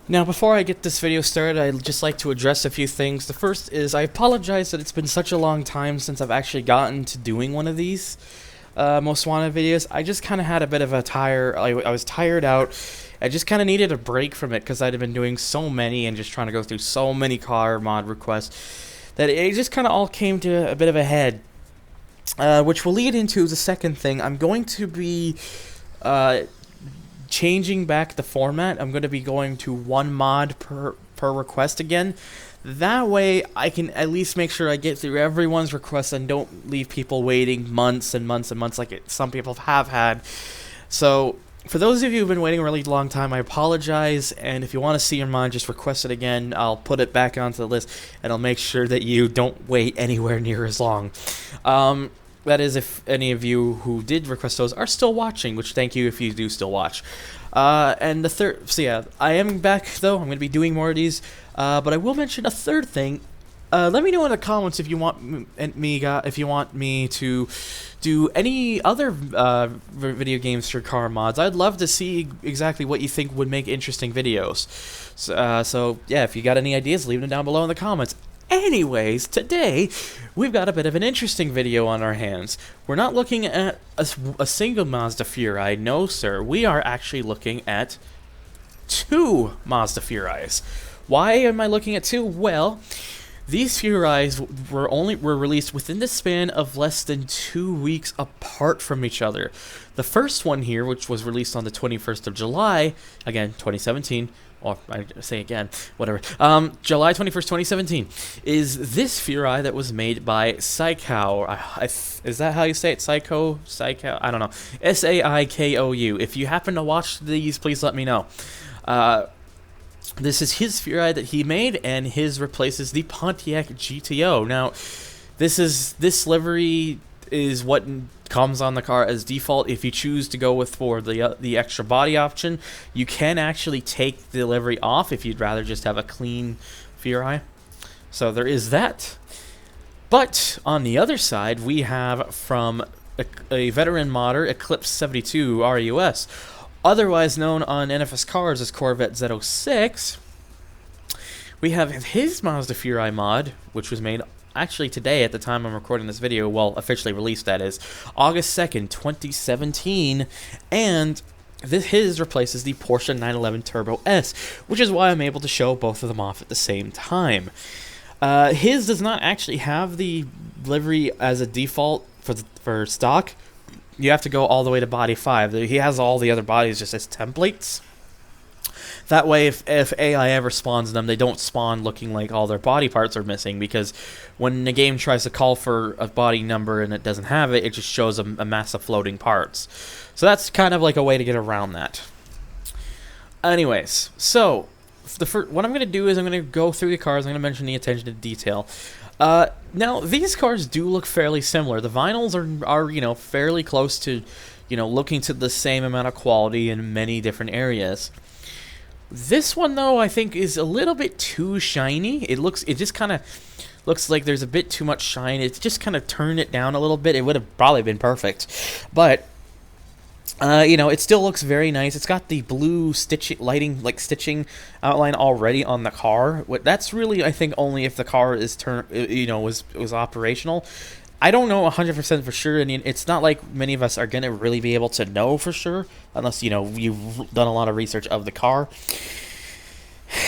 Now, before I get this video started, I'd just like to address a few things. The first is I apologize that it's been such a long time since I've actually gotten to doing one of these Most Wanted videos. I just kind of had a bit of a I was tired out. I just kind of needed a break from it because I'd been doing so many and just trying to go through so many car mod requests that it just kind of all came to a bit of a head. Which will lead into the second thing. I'm going to be changing back the format. I'm going to be going to one mod per request again. That way I can at least make sure I get through everyone's requests and don't leave people waiting months and months and months like some people have had. So for those of you who've been waiting a really long time, I apologize, and if you want to see your mod, just request it again. I'll put it back onto the list, and I'll make sure that you don't wait anywhere near as long. That is, if any of you who did request those are still watching, which thank you if you do still watch. And the third, so yeah, I am back though. I'm going to be doing more of these, but I will mention a third thing. Let me know in the comments if you want me to do any other video games for car mods. I'd love to see exactly what you think would make interesting videos. So yeah, if you got any ideas, leave them down below in the comments. Anyways, today we've got a bit of an interesting video on our hands. We're not looking at a single Mazda Furai, no sir. We are actually looking at two Mazda Furais. Why am I looking at two? Well, these Furais were released within the span of less than 2 weeks apart from each other. The first one here, which was released on the 21st of July, again, 2017, or I say again, whatever, July 21st, 2017, is this Furai that was made by Saiko. Is that how you say it? Saiko? I don't know. Saikou. If you happen to watch these, please let me know. This is his Furai that he made, and his replaces the Pontiac GTO. Now, this livery is what comes on the car as default. If you choose to go for the extra body option, you can actually take the livery off if you'd rather just have a clean Furai. So there is that. But on the other side, we have from a veteran modder, Eclipse 72 RUS, otherwise known on NFS Cars as Corvette Z06. We have his Mazda Furai mod, which was made actually today at the time I'm recording this video, well, officially released, that is, August 2nd, 2017, and his replaces the Porsche 911 Turbo S, which is why I'm able to show both of them off at the same time. His does not actually have the livery as a default for stock. You have to go all the way to body 5. He has all the other bodies just as templates. That way, if AI ever spawns them, they don't spawn looking like all their body parts are missing, because when the game tries to call for a body number and it doesn't have it, it just shows a mass of floating parts. So that's kind of like a way to get around that. Anyways, so what I'm going to do is I'm going to go through the cars. I'm going to mention the attention to detail. Now, these cars do look fairly similar. The vinyls are fairly close to, looking to the same amount of quality in many different areas. This one, though, I think is a little bit too shiny. It just kind of looks like there's a bit too much shine. It's just kind of turned it down a little bit. It would have probably been perfect. But, it still looks very nice. It's got the blue stitching outline already on the car. That's really, I think, only if the car is was operational. I don't know 100% for sure. I mean, it's not like many of us are going to really be able to know for sure, unless, you've done a lot of research of the car.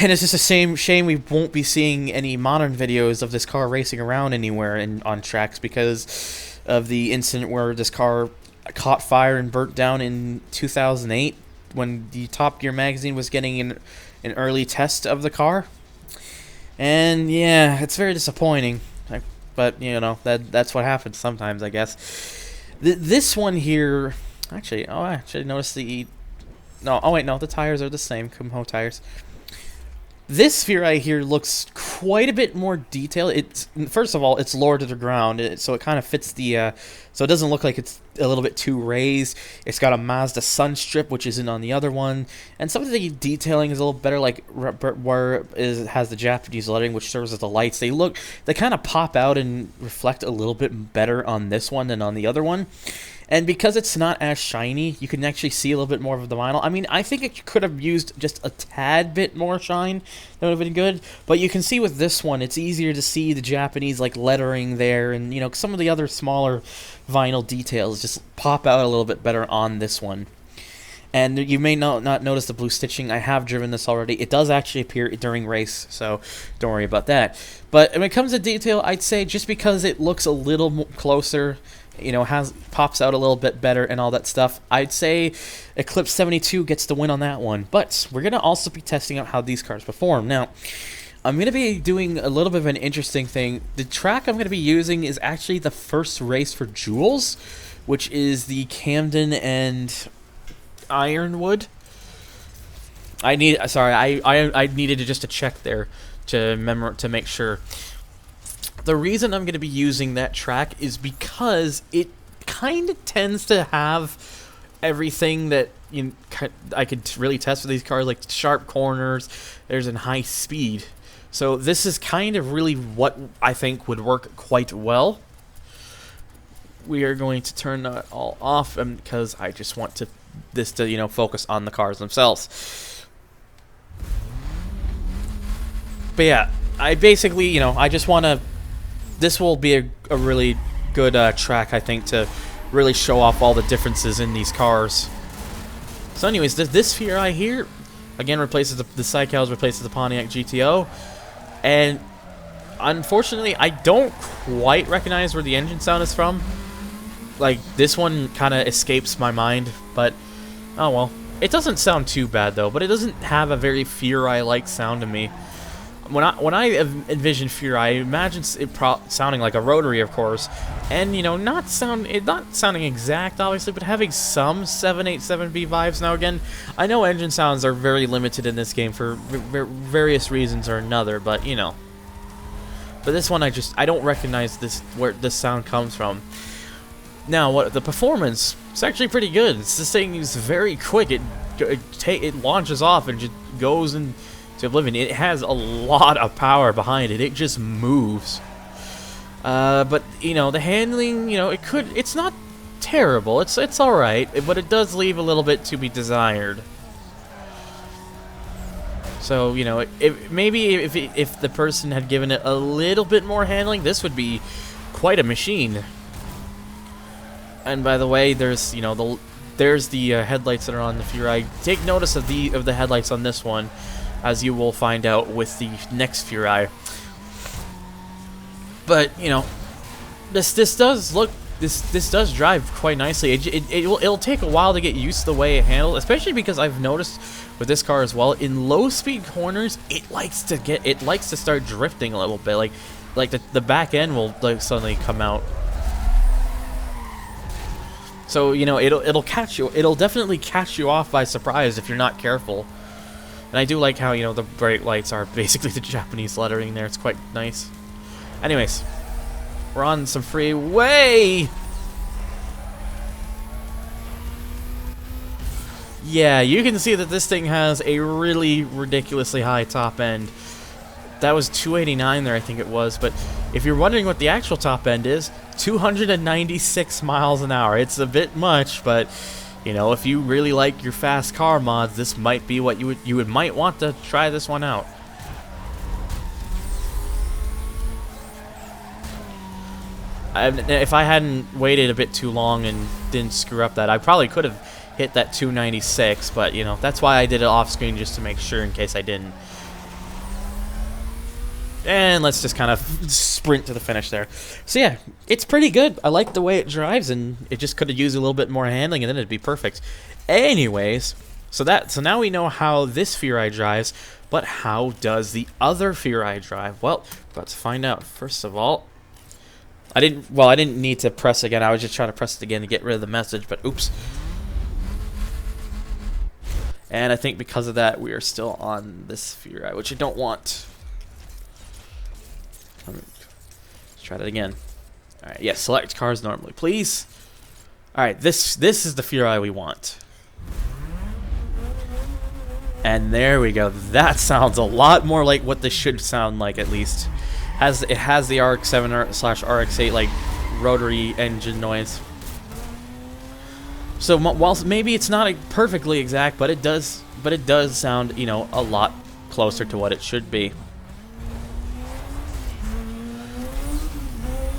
And it's just a shame we won't be seeing any modern videos of this car racing around anywhere on tracks because of the incident where this car caught fire and burnt down in 2008 when the Top Gear magazine was getting an early test of the car. And yeah, it's very disappointing. But, that's what happens sometimes, I guess. This one here, actually, I noticed the tires are the same, Kumho tires. This Furai here looks quite a bit more detailed. First of all, it's lower to the ground, so it kind of fits the So it doesn't look like it's a little bit too raised. It's got a Mazda sun strip, which isn't on the other one. And some of the detailing is a little better, like where it has the Japanese lettering, which serves as the lights. They kind of pop out and reflect a little bit better on this one than on the other one. And because it's not as shiny, you can actually see a little bit more of the vinyl. I mean, I think it could have used just a tad bit more shine. That would have been good. But you can see with this one, it's easier to see the Japanese like lettering there. And, you know, some of the other smaller vinyl details just pop out a little bit better on this one. And you may not notice the blue stitching. I have driven this already. It does actually appear during race, so don't worry about that. But when it comes to detail, I'd say just because it looks a little closer, you know, pops out a little bit better and all that stuff, I'd say Eclipse 72 gets the win on that one. But we're going to also be testing out how these cars perform. Now, I'm going to be doing a little bit of an interesting thing. The track I'm going to be using is actually the first race for Jules, which is the Camden and Ironwood. I needed to just to check there to make sure. The reason I'm going to be using that track is because it kind of tends to have everything that I could really test with these cars, like sharp corners, there's in high speed. So this is kind of really what I think would work quite well. We are going to turn that all off because I just want this to focus on the cars themselves. But yeah, I basically I just want to. This will be a really good track, I think, to really show off all the differences in these cars. So anyways, this Furai here, again, replaces the Cycals, replaces the Pontiac GTO. And unfortunately, I don't quite recognize where the engine sound is from. Like, this one kind of escapes my mind, but oh well. It doesn't sound too bad, though, but it doesn't have a very Furai-like sound to me. When I envision Furai, I imagine it sounding like a rotary, of course, and not sounding exact, obviously, but having some 787B vibes. Now again, I know engine sounds are very limited in this game for various reasons or another, but but this one I don't recognize where this sound comes from. Now, the performance? It's actually pretty good. This thing is very quick. It launches off and just goes into oblivion. It has a lot of power behind it. It just moves. But the handling, it's not terrible. It's all right, but it does leave a little bit to be desired. So maybe if the person had given it a little bit more handling, this would be quite a machine. And by the way, there's the headlights that are on the Furai. Take notice of the headlights on this one, as you will find out with the next Furai. But this does drive quite nicely. It'll take a while to get used to the way it handles, especially because I've noticed with this car as well, in low speed corners, it likes to start drifting a little bit. Like the back end will suddenly come out. So it'll catch you. It'll definitely catch you off by surprise if you're not careful. And I do like how the brake lights are basically the Japanese lettering there. It's quite nice. Anyways, we're on some freeway. Yeah, you can see that this thing has a really ridiculously high top end. That was 289 there, I think it was. But if you're wondering what the actual top end is, 296 miles an hour. It's a bit much, but if you really like your fast car mods, this might be what you might want to try this one out. If I hadn't waited a bit too long and didn't screw up that, I probably could have hit that 296, but that's why I did it off screen, just to make sure in case I didn't. And let's just kind of sprint to the finish there. So yeah, it's pretty good. I like the way it drives, and it just could have used a little bit more handling, and then it'd be perfect. Anyways, so now we know how this Furai drives, but how does the other Furai drive? Well, about to find out. First of all, I didn't need to press again. I was just trying to press it again to get rid of the message, but oops. And I think because of that, we are still on this Furai, which I don't want. Let's try that again. All right, yeah, select cars normally, please. All right, this is the Furai we want. And there we go. That sounds a lot more like what this should sound like, at least. It has the RX-7/RX-8 like rotary engine noise. So whilst maybe it's not perfectly exact, but it does sound, you know, a lot closer to what it should be.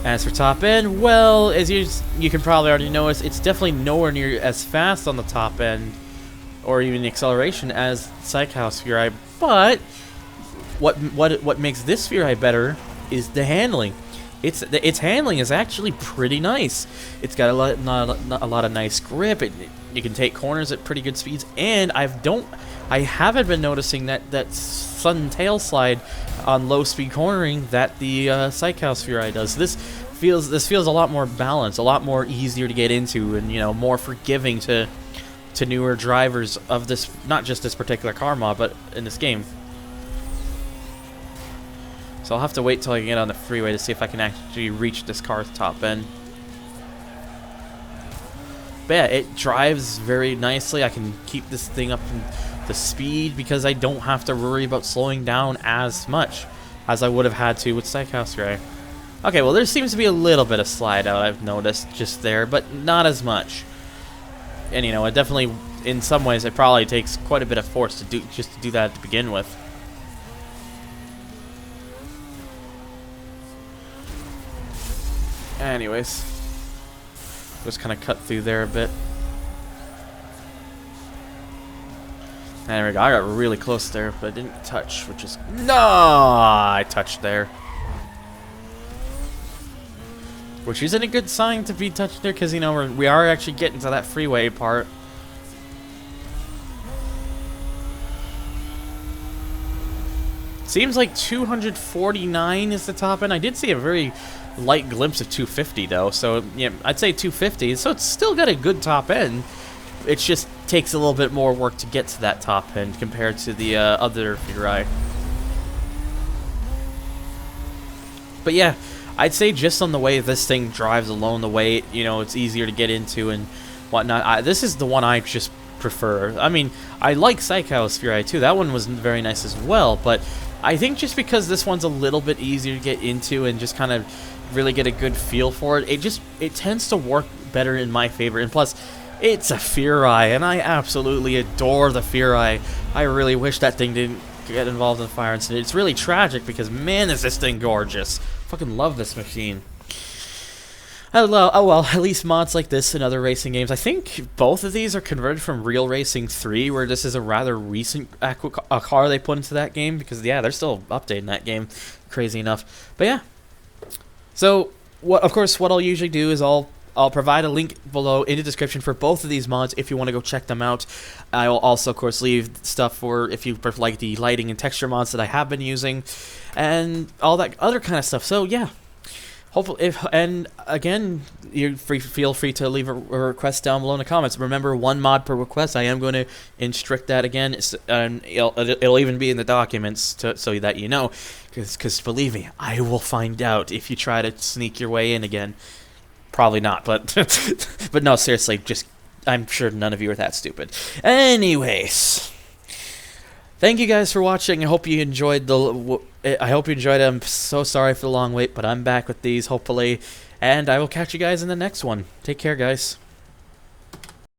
As for top end, well, as you can probably already notice, it's definitely nowhere near as fast on the top end, or even the acceleration as Psychouse Furai. But what makes this Furai better is the handling. Its handling is actually pretty nice. It's got a lot of nice grip. You can take corners at pretty good speeds, and I haven't been noticing that sun tail slide on low speed cornering that the Psychouse Furai does. This feels a lot more balanced, a lot more easier to get into, and, you know, more forgiving to newer drivers of this, not just this particular car mod, but in this game. So I'll have to wait till I get on the freeway to see if I can actually reach this car's top end. But yeah, it drives very nicely. I can keep this thing up in the speed because I don't have to worry about slowing down as much as I would have had to with Psychouse Furai. Okay, well, there seems to be a little bit of slide out, I've noticed, just there, but not as much. And, you know, it definitely, in some ways, it probably takes quite a bit of force to do that to begin with. Anyways, just kind of cut through there a bit. There we go. I got really close there, but I didn't touch, which is... No! I touched there. Which isn't a good sign to be touched there, because, you know, we are actually getting to that freeway part. Seems like 249 is the top end. I did see a very light glimpse of 250, though. So, yeah, I'd say 250. So it's still got a good top end. It just takes a little bit more work to get to that top end compared to the other Furai. But yeah, I'd say just on the way this thing drives alone, the way, you know, it's easier to get into and whatnot. This is the one I just prefer. I mean, I like Psychouse Furai too. That one was very nice as well, but I think just because this one's a little bit easier to get into and just kind of really get a good feel for it, it tends to work better in my favor. And plus, it's a Furai, and I absolutely adore the Furai. I really wish that thing didn't get involved in the fire incident. It's really tragic because, man, is this thing gorgeous. Fucking love this machine. Oh well, at least mods like this and other racing games. I think both of these are converted from Real Racing 3, where this is a rather recent car they put into that game, because, yeah, they're still updating that game, crazy enough. But yeah. So, of course, what I'll usually do is I'll provide a link below in the description for both of these mods if you want to go check them out. I will also, of course, leave stuff for if you like the lighting and texture mods that I have been using, and all that other kind of stuff. So, yeah. Hopefully, and again, feel free to leave a request down below in the comments. Remember, 1 mod per request. I am going to instruct that again, and it'll even be in the documents so that you know. Because believe me, I will find out if you try to sneak your way in again. Probably not, but but no, seriously, I'm sure none of you are that stupid. Anyways, thank you guys for watching. I hope you enjoyed I'm so sorry for the long wait, but I'm back with these, hopefully. And I will catch you guys in the next one. Take care, guys.